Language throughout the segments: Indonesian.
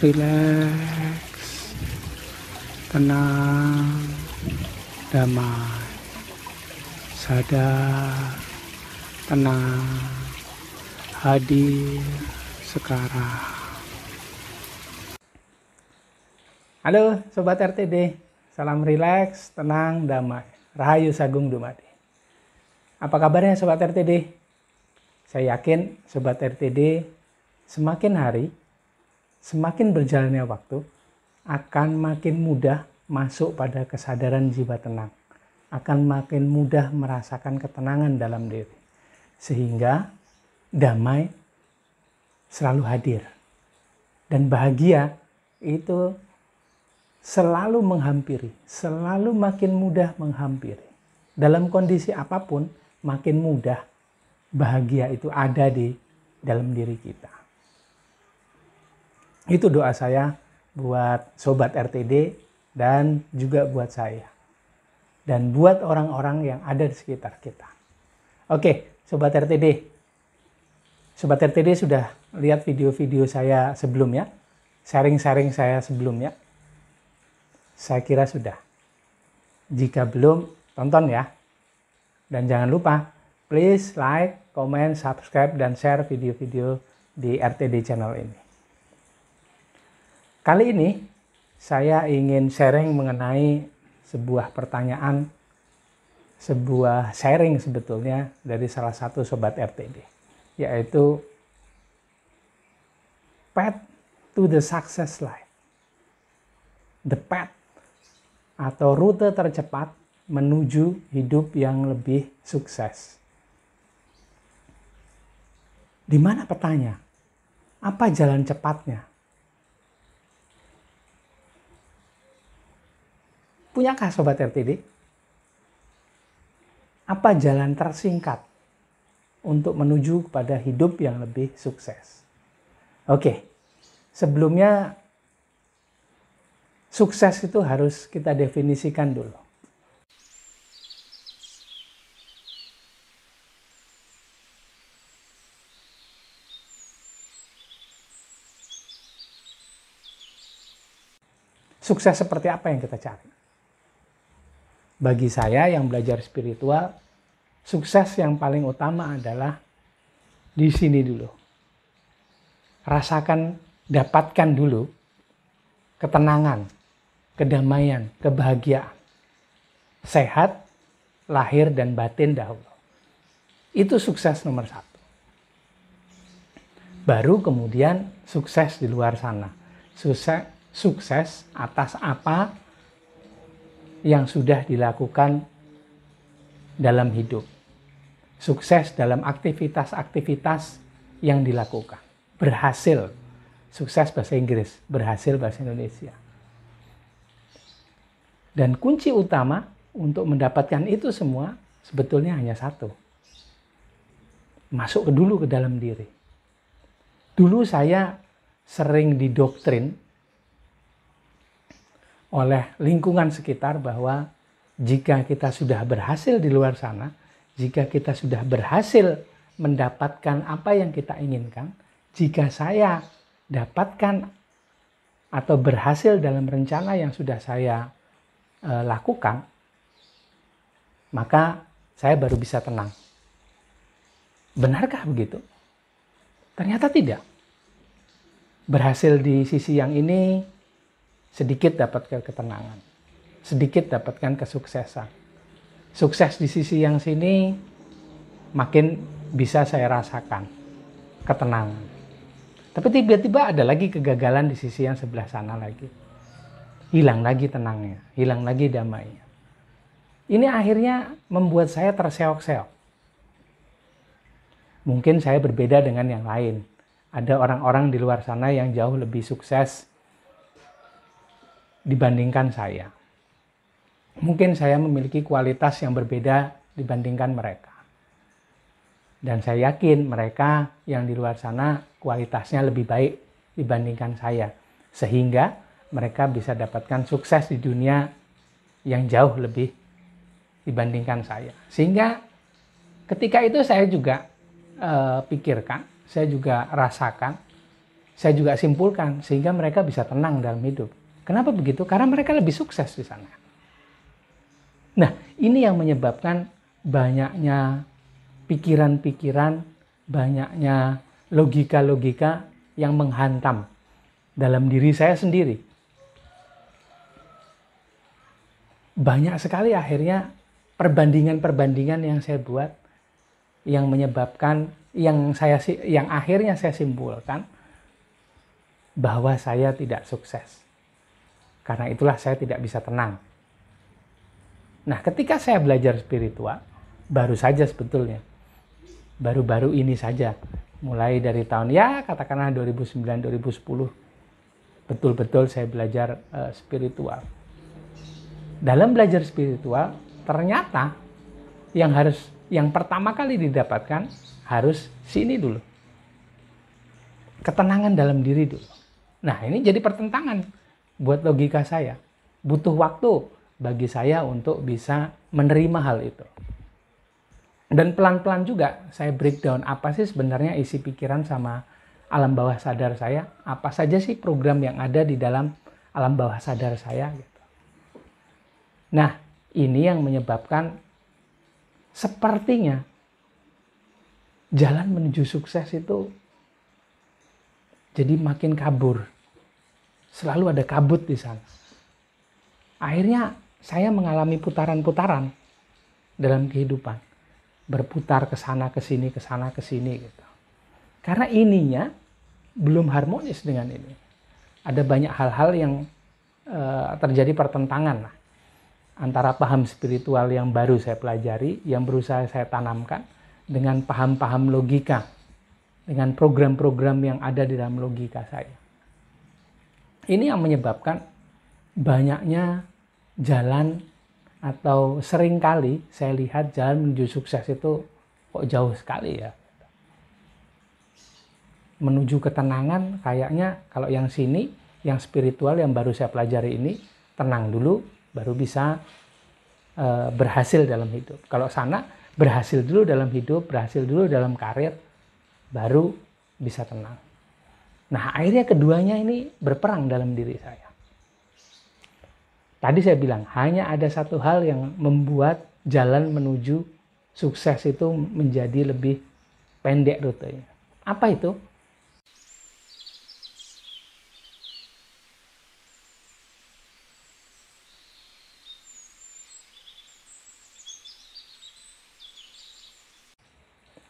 rileks, tenang, damai, sadar, tenang, hadir sekarang. Halo Sobat RTD, salam rileks, tenang, damai, Rahayu Sagung Dumadi. Apa kabarnya Sobat RTD? Saya yakin Sobat RTD semakin hari, semakin berjalannya waktu, akan makin mudah masuk pada kesadaran jiwa tenang. Akan makin mudah merasakan ketenangan dalam diri. Sehingga damai selalu hadir. Dan bahagia itu selalu menghampiri, selalu makin mudah menghampiri. Dalam kondisi apapun, makin mudah bahagia itu ada di dalam diri kita. Itu doa saya buat Sobat RTD dan juga buat saya. Dan buat orang-orang yang ada di sekitar kita. Oke, Sobat RTD. Sobat RTD sudah lihat video-video saya sebelumnya? Sharing-sharing saya sebelumnya? Saya kira sudah. Jika belum, tonton ya. Dan jangan lupa, please like, comment, subscribe, dan share video-video di RTD channel ini. Kali ini, saya ingin sharing mengenai sebuah pertanyaan, sebuah sharing sebetulnya dari salah satu Sobat RTD. Yaitu, path to the success life. The path atau rute tercepat menuju hidup yang lebih sukses. Di mana petanya? Apa jalan cepatnya? Punyakah Sobat RTD? Apa jalan tersingkat untuk menuju kepada hidup yang lebih sukses? Oke, sebelumnya sukses itu harus kita definisikan dulu. Sukses seperti apa yang kita cari? Bagi saya yang belajar spiritual, sukses yang paling utama adalah di sini dulu. Rasakan, dapatkan dulu ketenangan, kedamaian, kebahagiaan, sehat, lahir dan batin dahulu. Itu sukses nomor satu. Baru kemudian sukses di luar sana. Sukses atas apa yang sudah dilakukan dalam hidup. Sukses dalam aktivitas-aktivitas yang dilakukan. Berhasil. Sukses bahasa Inggris, berhasil bahasa Indonesia. Dan kunci utama untuk mendapatkan itu semua sebetulnya hanya satu. Masuk dulu ke dalam diri. Dulu saya sering didoktrin oleh lingkungan sekitar bahwa jika kita sudah berhasil di luar sana, jika kita sudah berhasil mendapatkan apa yang kita inginkan, jika saya dapatkan atau berhasil dalam rencana yang sudah saya lakukan, maka saya baru bisa tenang. Benarkah begitu? Ternyata tidak. Berhasil di sisi yang ini, sedikit dapatkan ketenangan, sedikit dapatkan kesuksesan. Sukses di sisi yang sini, makin bisa saya rasakan ketenangan. Tapi tiba-tiba ada lagi kegagalan di sisi yang sebelah sana lagi. Hilang lagi tenangnya, hilang lagi damainya. Ini akhirnya membuat saya terseok-seok. Mungkin saya berbeda dengan yang lain. Ada orang-orang di luar sana yang jauh lebih sukses dibandingkan saya. Mungkin saya memiliki kualitas yang berbeda dibandingkan mereka. Dan saya yakin mereka yang di luar sana kualitasnya lebih baik dibandingkan saya. Sehingga mereka bisa dapatkan sukses di dunia yang jauh lebih dibandingkan saya. Sehingga ketika itu saya juga pikirkan, saya juga rasakan, saya juga simpulkan sehingga mereka bisa tenang dalam hidup. Kenapa begitu? Karena mereka lebih sukses di sana. Nah, ini yang menyebabkan banyaknya pikiran-pikiran, banyaknya logika-logika yang menghantam dalam diri saya sendiri. Banyak sekali akhirnya perbandingan-perbandingan yang saya buat yang menyebabkan yang akhirnya saya simpulkan bahwa saya tidak sukses. Karena itulah saya tidak bisa tenang. Nah, ketika saya belajar spiritual, baru saja sebetulnya. Baru-baru ini saja. Mulai dari tahun, katakanlah 2009-2010. Betul-betul saya belajar spiritual. Dalam belajar spiritual, ternyata yang pertama kali didapatkan harus sini dulu. Ketenangan dalam diri dulu. Nah, ini jadi pertentangan buat logika saya. Butuh waktu bagi saya untuk bisa menerima hal itu. Dan pelan-pelan juga saya breakdown apa sih sebenarnya isi pikiran sama alam bawah sadar saya. Apa saja sih program yang ada di dalam alam bawah sadar saya. Gitu. Nah, ini yang menyebabkan sepertinya jalan menuju sukses itu jadi makin kabur. Selalu ada kabut di sana. Akhirnya saya mengalami putaran-putaran dalam kehidupan. Berputar ke sana, ke sini, ke sana, ke sini gitu. Karena ininya belum harmonis dengan ini. Ada banyak hal-hal yang terjadi pertentangan antara paham spiritual yang baru saya pelajari, yang berusaha saya tanamkan dengan paham-paham logika, dengan program-program yang ada di dalam logika saya. Ini yang menyebabkan banyaknya jalan atau seringkali saya lihat jalan menuju sukses itu kok jauh sekali ya. Menuju ketenangan kayaknya kalau yang sini, yang spiritual yang baru saya pelajari ini, tenang dulu baru bisa berhasil dalam hidup. Kalau sana berhasil dulu dalam hidup, berhasil dulu dalam karir, baru bisa tenang. Nah, akhirnya keduanya ini berperang dalam diri saya. Tadi saya bilang, hanya ada satu hal yang membuat jalan menuju sukses itu menjadi lebih pendek rutenya. Apa itu?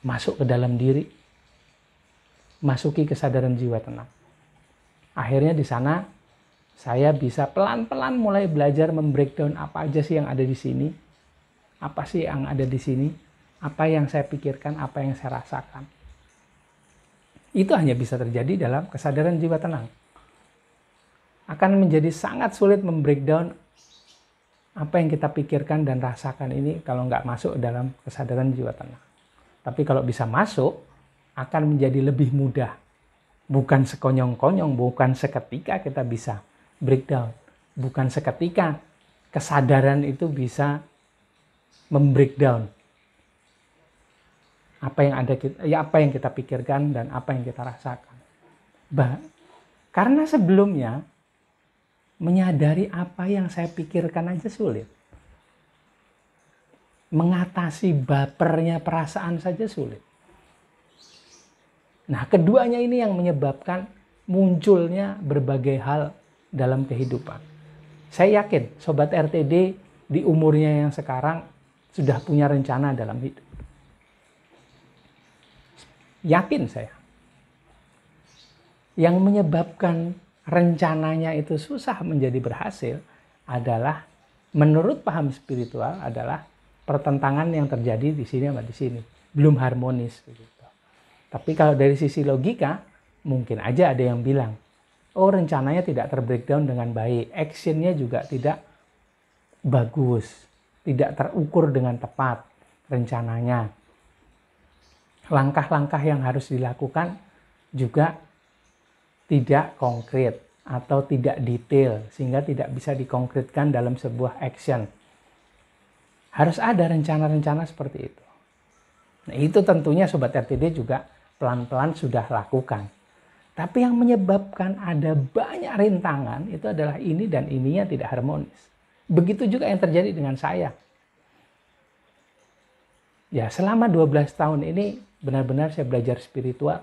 Masuk ke dalam diri, masuki kesadaran jiwa tenang. Akhirnya di sana saya bisa pelan-pelan mulai belajar membreakdown apa aja sih yang ada di sini, apa sih yang ada di sini, apa yang saya pikirkan, apa yang saya rasakan. Itu hanya bisa terjadi dalam kesadaran jiwa tenang. Akan menjadi sangat sulit membreakdown apa yang kita pikirkan dan rasakan ini kalau nggak masuk dalam kesadaran jiwa tenang. Tapi kalau bisa masuk, akan menjadi lebih mudah. Bukan sekonyong-konyong, bukan seketika kita bisa breakdown. Bukan seketika kesadaran itu bisa membreakdown apa yang kita pikirkan dan apa yang kita rasakan. Karena sebelumnya menyadari apa yang saya pikirkan aja sulit. Mengatasi bapernya perasaan saja sulit. Nah, keduanya ini yang menyebabkan munculnya berbagai hal dalam kehidupan. Saya yakin Sobat RTD di umurnya yang sekarang sudah punya rencana dalam hidup. Yakin saya. Yang menyebabkan rencananya itu susah menjadi berhasil adalah, menurut paham spiritual, adalah pertentangan yang terjadi di sini sama di sini. Belum harmonis. Gitu. Tapi kalau dari sisi logika, mungkin aja ada yang bilang, oh rencananya tidak terbreakdown dengan baik, actionnya juga tidak bagus, tidak terukur dengan tepat rencananya. Langkah-langkah yang harus dilakukan juga tidak konkret atau tidak detail, sehingga tidak bisa dikonkretkan dalam sebuah action. Harus ada rencana-rencana seperti itu. Nah, itu tentunya Sobat RTD juga pelan-pelan sudah lakukan. Tapi yang menyebabkan ada banyak rintangan itu adalah ini dan ininya tidak harmonis. Begitu juga yang terjadi dengan saya. Ya, selama 12 tahun ini benar-benar saya belajar spiritual.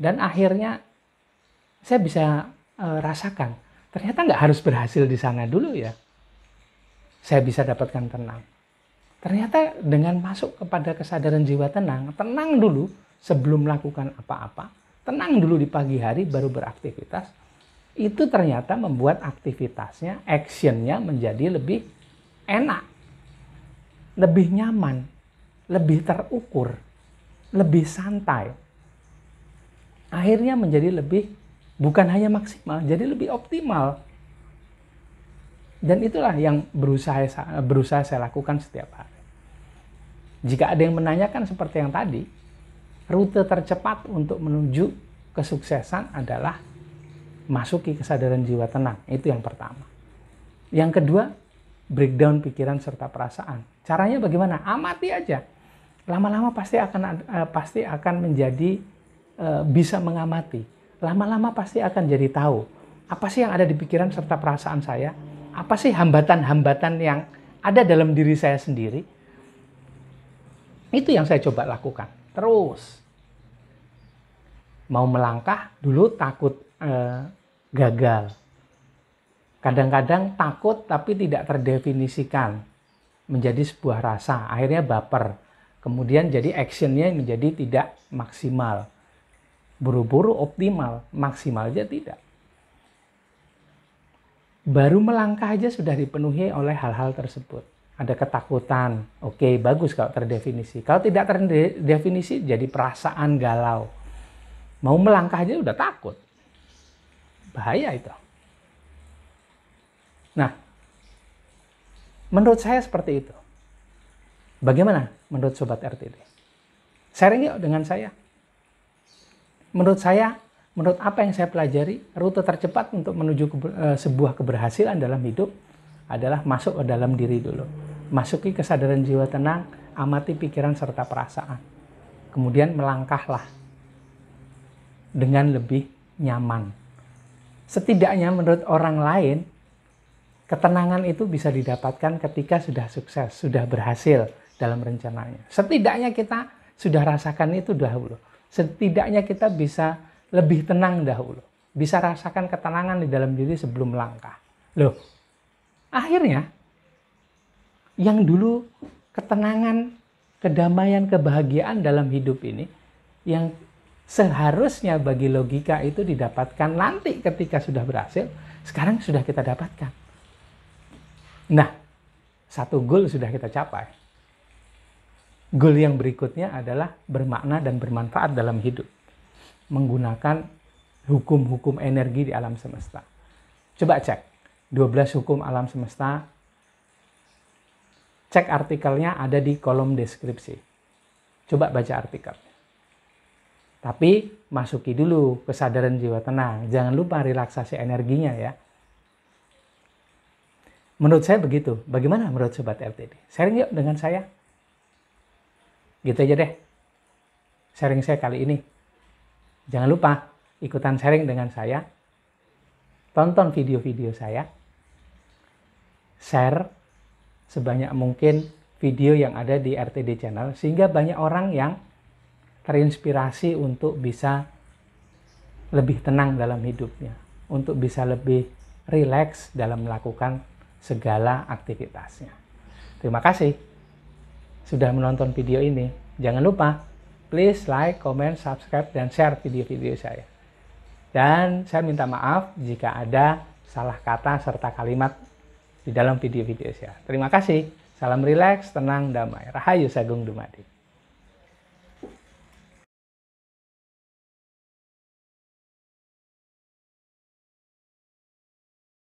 Dan akhirnya saya bisa rasakan, ternyata nggak harus berhasil di sana dulu ya. Saya bisa dapatkan tenang. Ternyata dengan masuk kepada kesadaran jiwa tenang, tenang dulu sebelum melakukan apa-apa, tenang dulu di pagi hari baru beraktivitas, itu ternyata membuat aktivitasnya, actionnya menjadi lebih enak, lebih nyaman, lebih terukur, lebih santai. Akhirnya menjadi lebih, bukan hanya maksimal, jadi lebih optimal. Dan itulah yang berusaha saya lakukan setiap hari. Jika ada yang menanyakan seperti yang tadi, rute tercepat untuk menuju kesuksesan adalah masuki kesadaran jiwa tenang. Itu yang pertama. Yang kedua, breakdown pikiran serta perasaan. Caranya bagaimana? Amati aja. Lama-lama pasti akan menjadi bisa mengamati. Lama-lama pasti akan jadi tahu apa sih yang ada di pikiran serta perasaan saya. Apa sih hambatan-hambatan yang ada dalam diri saya sendiri? Itu yang saya coba lakukan. Terus. Mau melangkah, dulu takut gagal. Kadang-kadang takut tapi tidak terdefinisikan. Menjadi sebuah rasa. Akhirnya baper. Kemudian jadi actionnya menjadi tidak maksimal. Buru-buru optimal. Maksimal aja tidak. Baru melangkah aja sudah dipenuhi oleh hal-hal tersebut. Ada ketakutan, oke, bagus kalau terdefinisi. Kalau tidak terdefinisi jadi perasaan galau. Mau melangkah aja udah takut. Bahaya itu. Nah, menurut saya seperti itu. Bagaimana menurut Sobat RTD? Sharing yuk dengan saya. Menurut saya, menurut apa yang saya pelajari, rute tercepat untuk menuju sebuah keberhasilan dalam hidup adalah masuk ke dalam diri dulu. Masuki kesadaran jiwa tenang, amati pikiran serta perasaan. Kemudian melangkahlah dengan lebih nyaman. Setidaknya menurut orang lain, ketenangan itu bisa didapatkan ketika sudah sukses, sudah berhasil dalam rencananya. Setidaknya kita sudah rasakan itu dahulu. Setidaknya kita bisa lebih tenang dahulu. Bisa rasakan ketenangan di dalam diri sebelum melangkah. Loh, akhirnya yang dulu ketenangan, kedamaian, kebahagiaan dalam hidup ini, yang seharusnya bagi logika itu didapatkan nanti ketika sudah berhasil, sekarang sudah kita dapatkan. Nah, satu goal sudah kita capai. Goal yang berikutnya adalah bermakna dan bermanfaat dalam hidup. Menggunakan hukum-hukum energi di alam semesta. Coba cek 12 hukum alam semesta. Cek artikelnya ada di kolom deskripsi. Coba baca artikelnya. Tapi masuki dulu kesadaran jiwa tenang. Jangan lupa relaksasi energinya ya. Menurut saya begitu. Bagaimana menurut Sobat RTD? Sharing yuk dengan saya. Gitu aja deh. Sharing saya kali ini. Jangan lupa ikutan sharing dengan saya. Tonton video-video saya. Share sebanyak mungkin video yang ada di RTD Channel. Sehingga banyak orang yang terinspirasi untuk bisa lebih tenang dalam hidupnya. Untuk bisa lebih rileks dalam melakukan segala aktivitasnya. Terima kasih sudah menonton video ini. Jangan lupa, please like, comment, subscribe, dan share video-video saya. Dan saya minta maaf jika ada salah kata serta kalimat di dalam video-video saya. Terima kasih. Salam rileks, tenang, damai. Rahayu Sagung Dumadi.